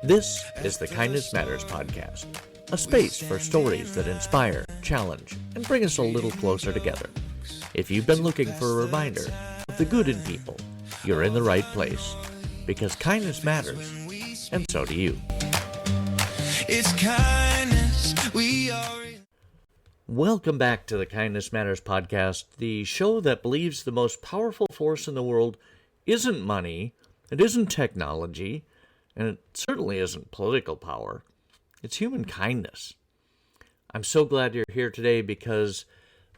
This is the Kindness Matters podcast, a space for stories that inspire, challenge, and bring us a little closer together. If you've been looking for a reminder of the good in people, you're in the right place, because kindness matters, and so do you. It's kindness we are. Welcome back to the Kindness Matters podcast, the show that believes the most powerful force in the world isn't money, it isn't technology, and it certainly isn't political power. It's human kindness. I'm so glad you're here today because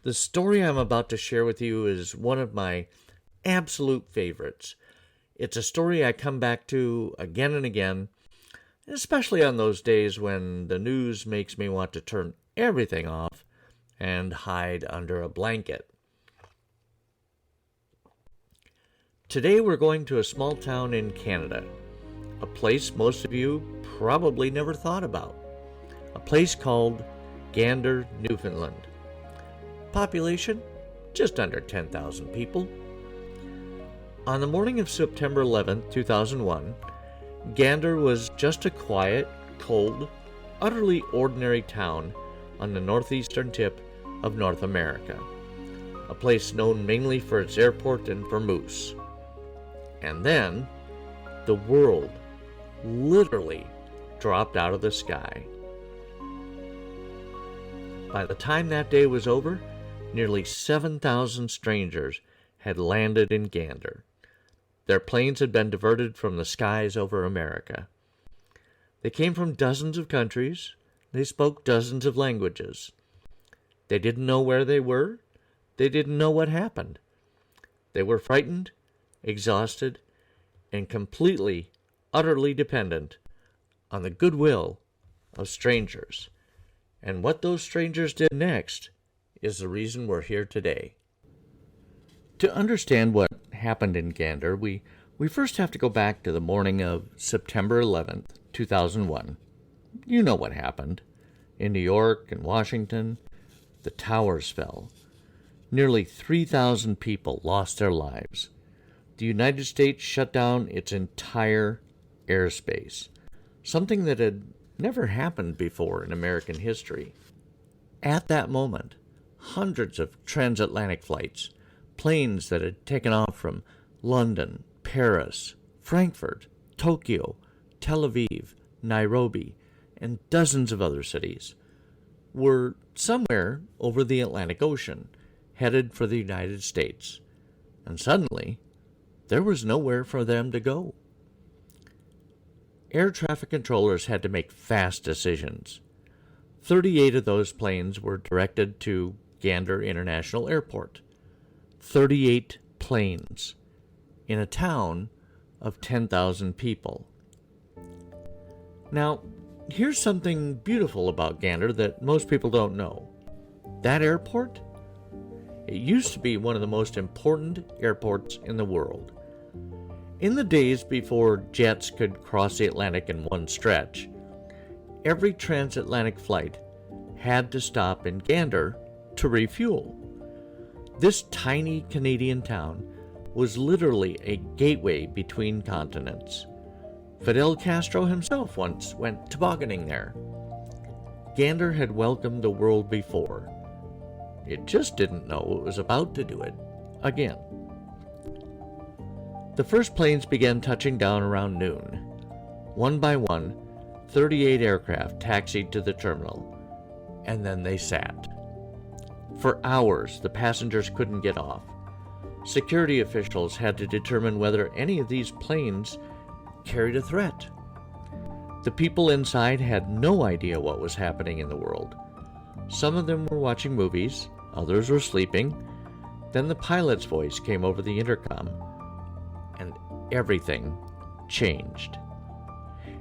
the story I'm about to share with you is one of my absolute favorites. It's a story I come back to again and again, especially on those days when the news makes me want to turn everything off and hide under a blanket. Today we're going to a small town in Canada, a place most of you probably never thought about, a place called Gander, Newfoundland. Population, just under 10,000 people. On the morning of September 11, 2001, Gander was just a quiet, cold, utterly ordinary town on the northeastern tip of North America, a place known mainly for its airport and for moose. And then, the world literally dropped out of the sky. By the time that day was over, nearly 7,000 strangers had landed in Gander. Their planes had been diverted from the skies over America. They came from dozens of countries. They spoke dozens of languages. They didn't know where they were. They didn't know what happened. They were frightened, exhausted, and completely, utterly dependent on the goodwill of strangers. And what those strangers did next is the reason we're here today. To understand what happened in Gander, we first have to go back to the morning of September 11th, 2001. You know what happened. In New York and Washington, the towers fell. Nearly 3,000 people lost their lives. The United States shut down its entire airspace, something that had never happened before in American history. At that moment, hundreds of transatlantic flights, planes that had taken off from London, Paris, Frankfurt, Tokyo, Tel Aviv, Nairobi, and dozens of other cities, were somewhere over the Atlantic Ocean, headed for the United States. And suddenly, there was nowhere for them to go. Air traffic controllers had to make fast decisions. 38 of those planes were directed to Gander International Airport. 38 planes in a town of 10,000 people. Now, here's something beautiful about Gander that most people don't know. That airport, it used to be one of the most important airports in the world. In the days before jets could cross the Atlantic in one stretch, every transatlantic flight had to stop in Gander to refuel. This tiny Canadian town was literally a gateway between continents. Fidel Castro himself once went tobogganing there. Gander had welcomed the world before. It just didn't know it was about to do it again. The first planes began touching down around noon. One by one, 38 aircraft taxied to the terminal, and then they sat. For hours, the passengers couldn't get off. Security officials had to determine whether any of these planes carried a threat. The people inside had no idea what was happening in the world. Some of them were watching movies, others were sleeping. Then the pilot's voice came over the intercom, and everything changed.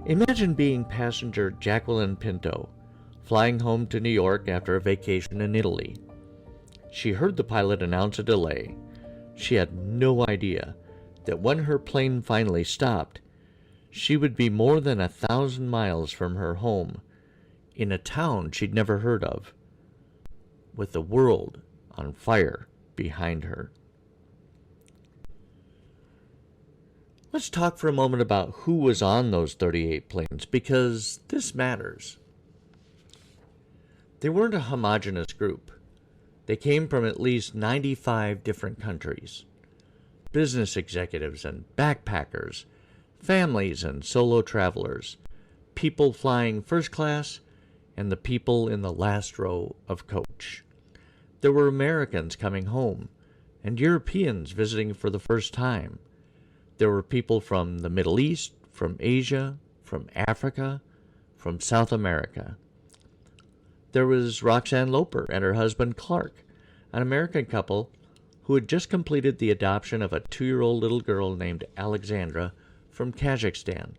Imagine being passenger Jacqueline Pinto, flying home to New York after a vacation in Italy. She heard the pilot announce a delay. She had no idea that when her plane finally stopped, she would be more than 1,000 miles from her home, in a town she'd never heard of, with the world on fire behind her. Let's talk for a moment about who was on those 38 planes, because this matters. They weren't a homogeneous group. They came from at least 95 different countries. Business executives and backpackers, families and solo travelers, people flying first class, and the people in the last row of coach. There were Americans coming home, and Europeans visiting for the first time. There were people from the Middle East, from Asia, from Africa, from South America. There was Roxanne Loper and her husband Clark, an American couple who had just completed the adoption of a 2-year-old little girl named Alexandra from Kazakhstan.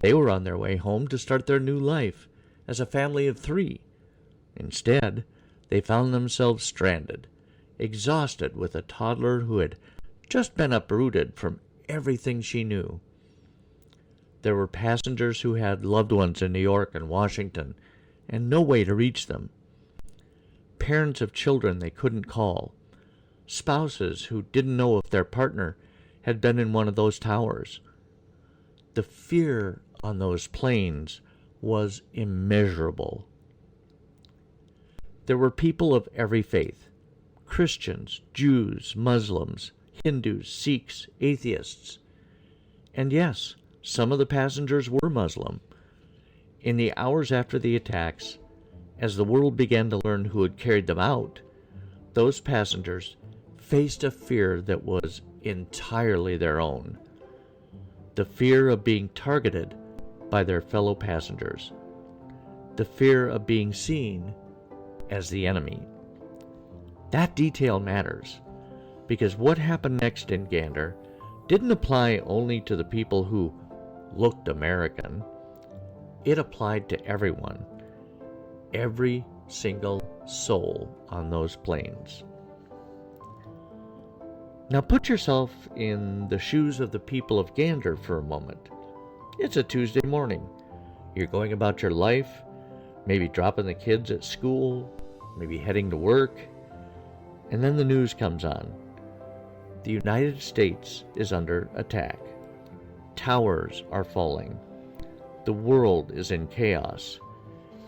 They were on their way home to start their new life as a family of 3. Instead, they found themselves stranded, exhausted with a toddler who had just been uprooted from everything she knew. There were passengers who had loved ones in New York and Washington, and no way to reach them. Parents of children they couldn't call. Spouses who didn't know if their partner had been in one of those towers. The fear on those planes was immeasurable. There were people of every faith: Christians, Jews, Muslims, Hindus, Sikhs, atheists. And yes, some of the passengers were Muslim. In the hours after the attacks, as the world began to learn who had carried them out, those passengers faced a fear that was entirely their own. The fear of being targeted by their fellow passengers. The fear of being seen as the enemy. That detail matters, because what happened next in Gander didn't apply only to the people who looked American. It applied to everyone, every single soul on those planes. Now put yourself in the shoes of the people of Gander for a moment. It's a Tuesday morning. You're going about your life, maybe dropping the kids at school, maybe heading to work, and then the news comes on. The United States is under attack. Towers are falling. The world is in chaos.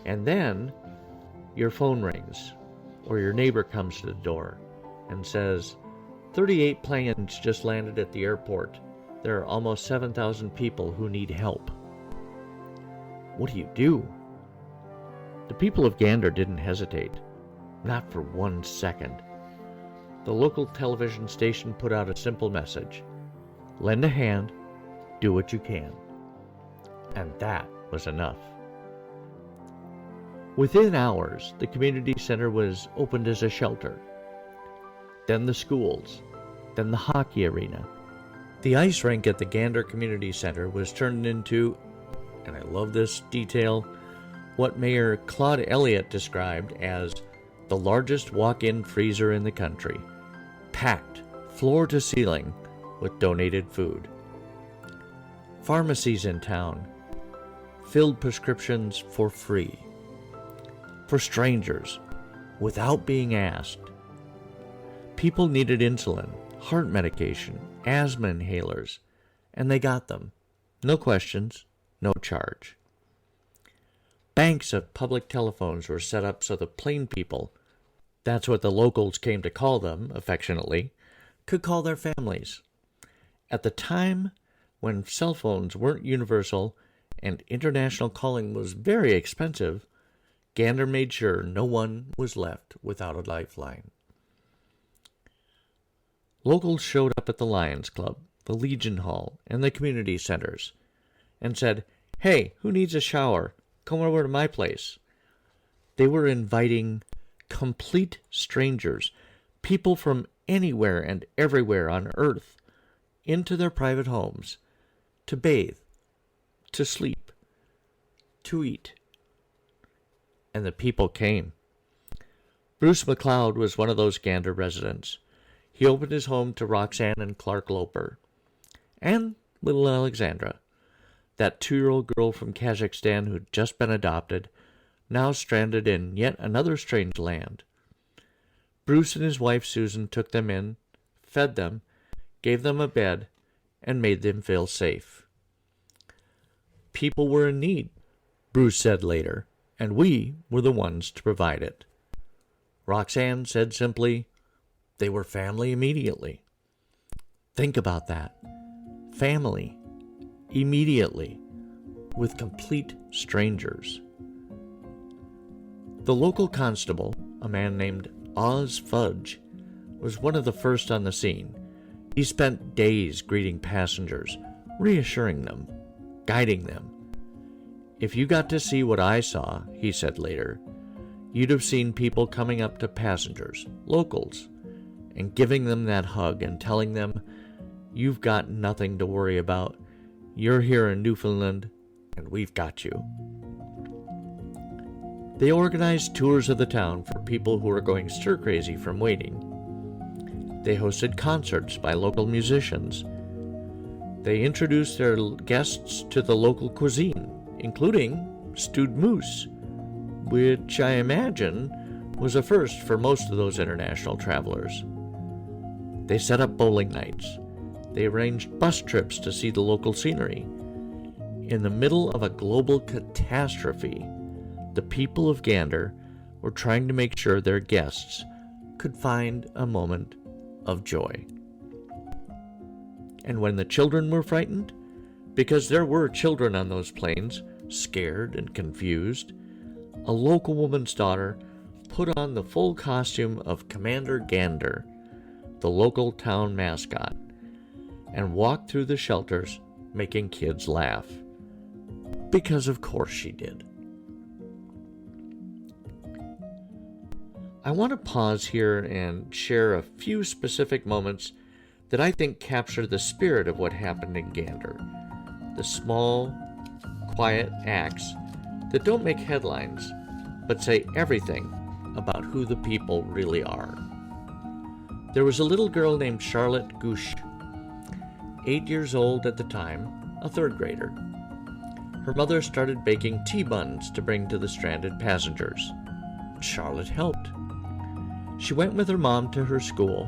And then your phone rings, or your neighbor comes to the door and says, 38 planes just landed at the airport. There are almost 7,000 people who need help. What do? The people of Gander didn't hesitate, not for 1 second. The local television station put out a simple message: lend a hand, do what you can. And that was enough. Within hours, the community center was opened as a shelter. Then the schools, then the hockey arena. The ice rink at the Gander Community Center was turned into, and I love this detail, what Mayor Claude Elliott described as the largest walk-in freezer in the country, packed floor to ceiling with donated food. Pharmacies in town filled prescriptions for free, for strangers, without being asked. People needed insulin, heart medication, asthma inhalers, and they got them. No questions, no charge. Banks of public telephones were set up so the plain people, that's what the locals came to call them affectionately, could call their families. At the time when cell phones weren't universal and international calling was very expensive, Gander made sure no one was left without a lifeline. Locals showed up at the Lions Club, the Legion Hall, and the community centers, and said, "Hey, who needs a shower? Come over to my place." They were inviting complete strangers, people from anywhere and everywhere on earth, into their private homes, to bathe, to sleep, to eat. And the people came. Bruce McLeod was one of those Gander residents. He opened his home to Roxanne and Clark Loper, and little Alexandra, that 2-year-old girl from Kazakhstan who'd just been adopted, now stranded in yet another strange land. Bruce and his wife Susan took them in, fed them, gave them a bed, and made them feel safe. People were in need, Bruce said later, and we were the ones to provide it. Roxanne said simply, they were family immediately. Think about that. Family, immediately, with complete strangers. The local constable, a man named Oz Fudge, was one of the first on the scene. He spent days greeting passengers, reassuring them, guiding them. If you got to see what I saw, he said later, you'd have seen people coming up to passengers, locals, and giving them that hug and telling them, you've got nothing to worry about. You're here in Newfoundland, and we've got you. They organized tours of the town for people who were going stir-crazy from waiting. They hosted concerts by local musicians. They introduced their guests to the local cuisine, including stewed moose, which I imagine was a first for most of those international travelers. They set up bowling nights. They arranged bus trips to see the local scenery. In the middle of a global catastrophe, the people of Gander were trying to make sure their guests could find a moment of joy. And when the children were frightened, because there were children on those planes, scared and confused, a local woman's daughter put on the full costume of Commander Gander, the local town mascot, and walked through the shelters making kids laugh. Because of course she did. I want to pause here and share a few specific moments that I think capture the spirit of what happened in Gander. The small, quiet acts that don't make headlines, but say everything about who the people really are. There was a little girl named Charlotte Gooch, 8 years old at the time, a third grader. Her mother started baking tea buns to bring to the stranded passengers. Charlotte helped. She went with her mom to her school,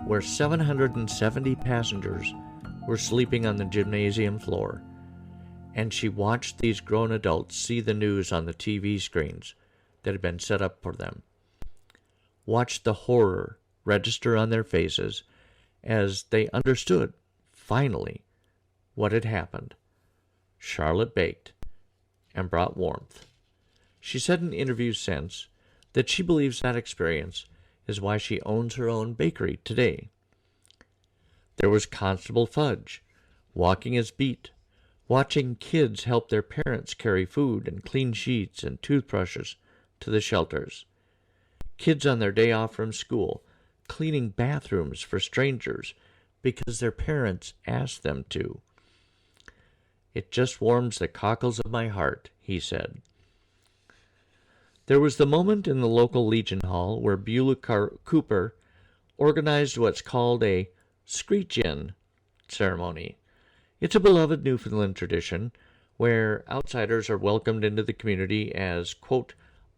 where 770 passengers were sleeping on the gymnasium floor, and she watched these grown adults see the news on the TV screens that had been set up for them. Watched the horror register on their faces as they understood, finally, what had happened. Charlotte baked and brought warmth. She said in interviews since that she believes that experience is why she owns her own bakery today. There was Constable Fudge, walking his beat, watching kids help their parents carry food and clean sheets and toothbrushes to the shelters. Kids on their day off from school, cleaning bathrooms for strangers because their parents asked them to. It just warms the cockles of my heart, he said. There was the moment in the local Legion Hall where Beulah Cooper organized what's called a screech-in ceremony. It's a beloved Newfoundland tradition where outsiders are welcomed into the community as, quote,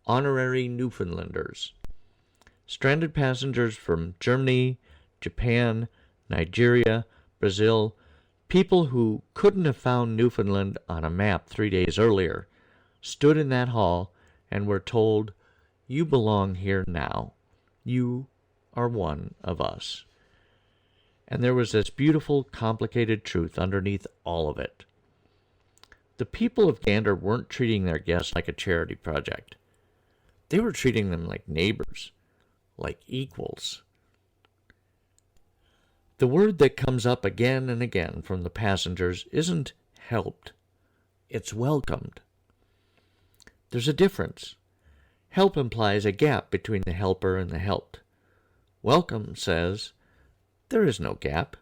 honorary Newfoundlanders. Stranded passengers from Germany, Japan, Nigeria, Brazil, people who couldn't have found Newfoundland on a map 3 days earlier, stood in that hall and were told, you belong here now. You are one of us. And there was this beautiful, complicated truth underneath all of it. The people of Gander weren't treating their guests like a charity project. They were treating them like neighbors, like equals. The word that comes up again and again from the passengers isn't helped, it's welcomed. There's a difference. Help implies a gap between the helper and the helped. Welcome says, there is no gap.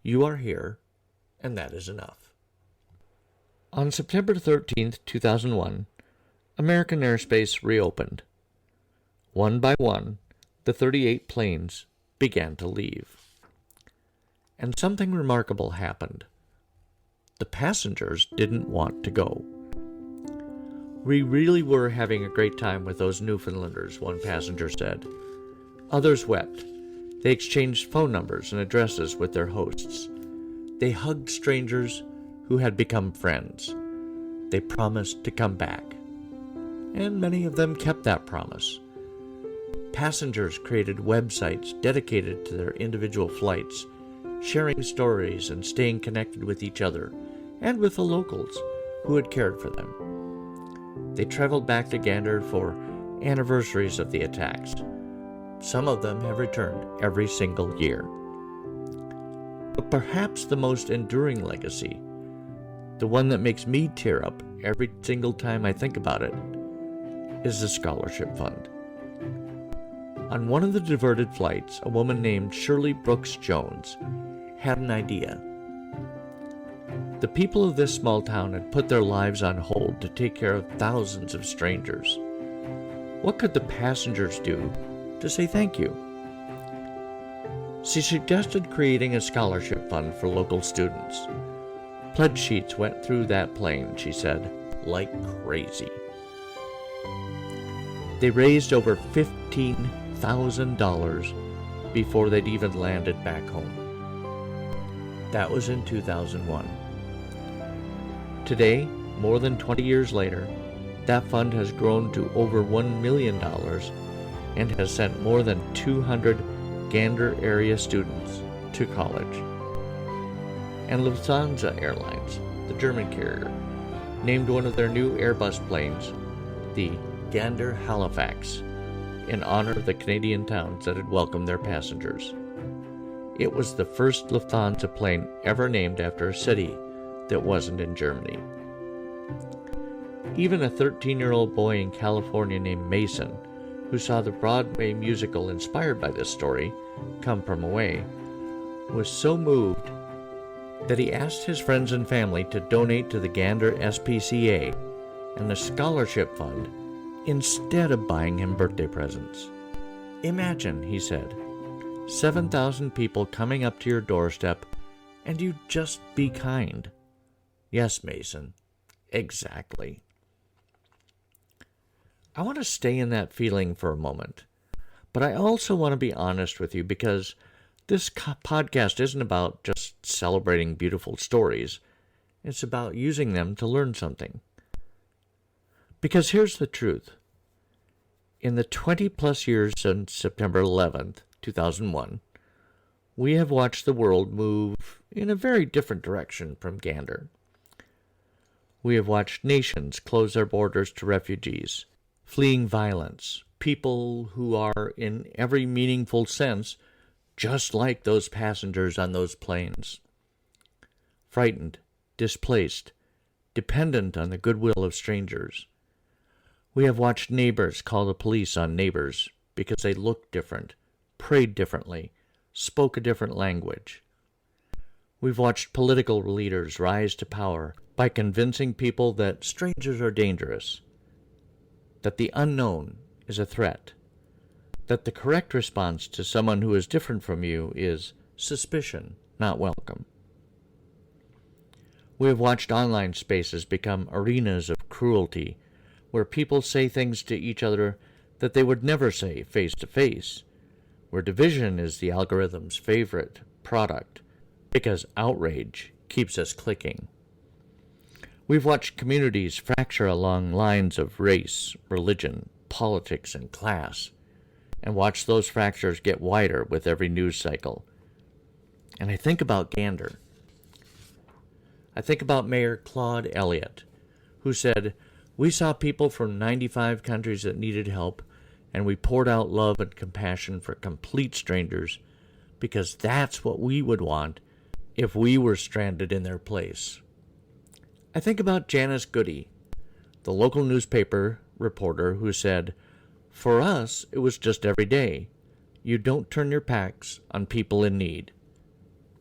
You are here, and that is enough. On September 13th, 2001, American airspace reopened. One by one, the 38 planes began to leave. And something remarkable happened. The passengers didn't want to go. We really were having a great time with those Newfoundlanders, one passenger said. Others wept. They exchanged phone numbers and addresses with their hosts. They hugged strangers who had become friends. They promised to come back. And many of them kept that promise. Passengers created websites dedicated to their individual flights, sharing stories and staying connected with each other and with the locals who had cared for them. They traveled back to Gander for anniversaries of the attacks. Some of them have returned every single year. But perhaps the most enduring legacy, the one that makes me tear up every single time I think about it, is the scholarship fund. On one of the diverted flights, a woman named Shirley Brooks Jones had an idea. The people of this small town had put their lives on hold to take care of thousands of strangers. What could the passengers do to say thank you? She suggested creating a scholarship fund for local students. Pledge sheets went through that plane, she said, like crazy. They raised over $15,000 before they'd even landed back home. That was in 2001. Today, more than 20 years later, that fund has grown to over $1 million and has sent more than 200 Gander area students to college. And Lufthansa Airlines, the German carrier, named one of their new Airbus planes the Gander Halifax in honor of the Canadian towns that had welcomed their passengers. It was the first Lufthansa plane ever named after a city that wasn't in Germany. Even a 13-year-old boy in California named Mason, who saw the Broadway musical inspired by this story, Come From Away, was so moved that he asked his friends and family to donate to the Gander SPCA and the scholarship fund instead of buying him birthday presents. Imagine, he said, 7,000 people coming up to your doorstep and you just be kind. Yes, Mason, exactly. I want to stay in that feeling for a moment, but I also want to be honest with you because this podcast isn't about just celebrating beautiful stories. It's about using them to learn something. Because here's the truth. In the 20-plus years since September 11th, 2001, we have watched the world move in a very different direction from Gander. We have watched nations close their borders to refugees, fleeing violence, people who are, in every meaningful sense, just like those passengers on those planes. Frightened, displaced, dependent on the goodwill of strangers. We have watched neighbors call the police on neighbors because they looked different, prayed differently, spoke a different language. We've watched political leaders rise to power by convincing people that strangers are dangerous, that the unknown is a threat, that the correct response to someone who is different from you is suspicion, not welcome. We have watched online spaces become arenas of cruelty, where people say things to each other that they would never say face to face, where division is the algorithm's favorite product, because outrage keeps us clicking. We've watched communities fracture along lines of race, religion, politics, and class, and watched those fractures get wider with every news cycle. And I think about Gander. I think about Mayor Claude Elliott, who said, "We saw people from 95 countries that needed help, and we poured out love and compassion for complete strangers because that's what we would want if we were stranded in their place." I think about Janice Goody, the local newspaper reporter who said, "For us, it was just every day. You don't turn your backs on people in need.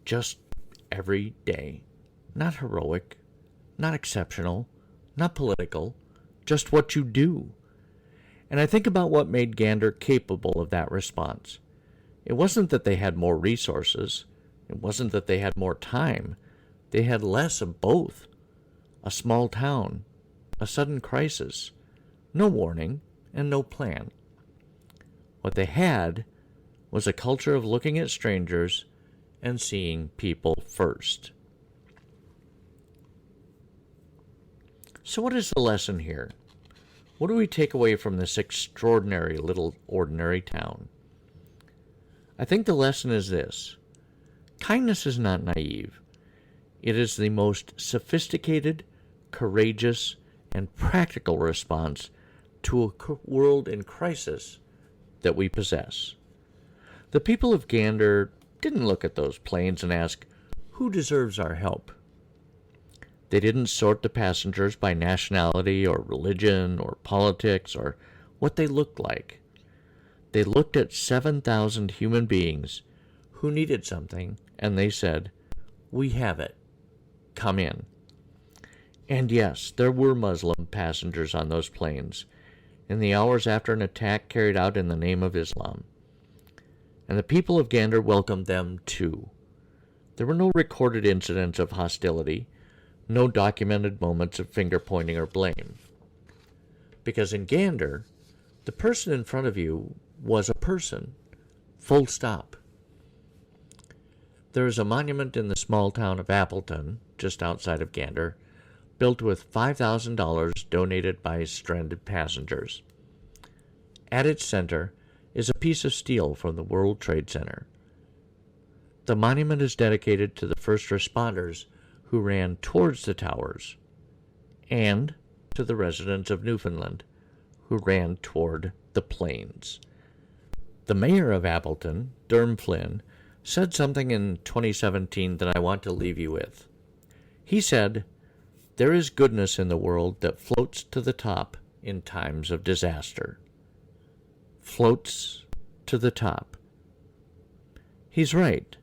Just every day. Not heroic, not exceptional, not political, just what you do." And I think about what made Gander capable of that response. It wasn't that they had more resources. It wasn't that they had more time. They had less of both. A small town, a sudden crisis, no warning, and no plan. What they had was a culture of looking at strangers and seeing people first. So what is the lesson here? What do we take away from this extraordinary little ordinary town? I think the lesson is this. Kindness is not naive. It is the most sophisticated, courageous, and practical response to a world in crisis that we possess. The people of Gander didn't look at those planes and ask, who deserves our help? They didn't sort the passengers by nationality or religion or politics or what they looked like. They looked at 7,000 human beings who needed something, and they said, we have it. Come in. And yes, there were Muslim passengers on those planes in the hours after an attack carried out in the name of Islam. And the people of Gander welcomed them too. There were no recorded incidents of hostility, no documented moments of finger-pointing or blame. Because in Gander, the person in front of you was a person, full stop. There is a monument in the small town of Appleton, just outside of Gander, built with $5,000 donated by stranded passengers. At its center is a piece of steel from the World Trade Center. The monument is dedicated to the first responders who ran towards the towers, and to the residents of Newfoundland who ran toward the planes. The mayor of Appleton, Durham Flynn, said something in 2017 that I want to leave you with. He said, there is goodness in the world that floats to the top in times of disaster. Floats to the top. He's right,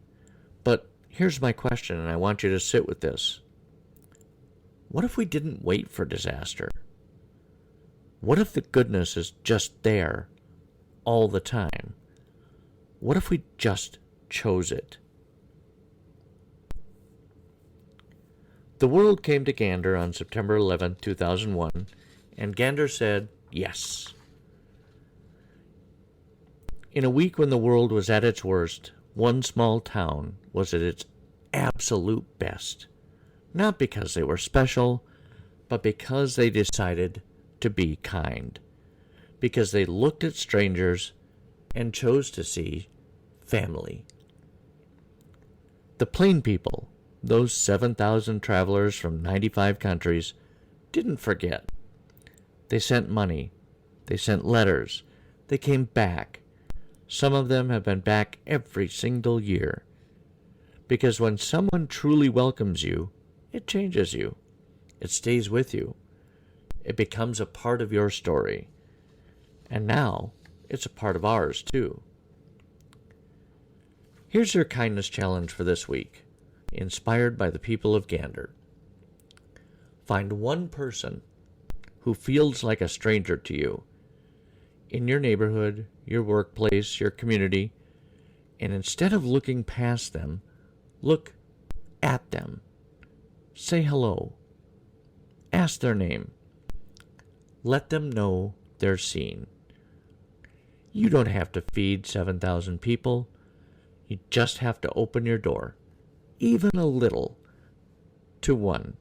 but here's my question, and I want you to sit with this. What if we didn't wait for disaster? What if the goodness is just there all the time? What if we just chose it? The world came to Gander on September 11, 2001, and Gander said yes. In a week when the world was at its worst, one small town was at its absolute best. Not because they were special, but because they decided to be kind. Because they looked at strangers and chose to see family. The plain people, those 7,000 travelers from 95 countries, didn't forget. They sent money. They sent letters. They came back. Some of them have been back every single year. Because when someone truly welcomes you, it changes you. It stays with you. It becomes a part of your story. And now, it's a part of ours, too. Here's your kindness challenge for this week, inspired by the people of Gander. Find one person who feels like a stranger to you in your neighborhood, your workplace, your community, and instead of looking past them, look at them. Say hello. Ask their name. Let them know they're seen. You don't have to feed 7,000 people. You just have to open your door, even a little, to one.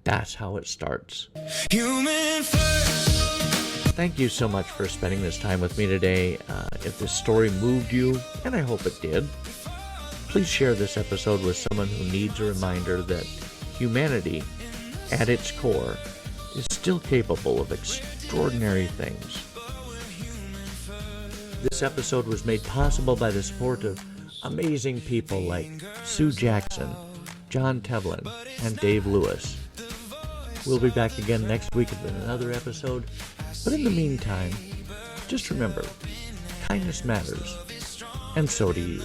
That's how it starts. Human first. Thank you so much for spending this time with me today. If this story moved you, and I hope it did, please share this episode with someone who needs a reminder that humanity, at its core, is still capable of extraordinary things. This episode was made possible by the support of amazing people like Sue Jackson, John Tevlin, and Dave Lewis. We'll be back again next week with another episode, but in the meantime, just remember, kindness matters, and so do you.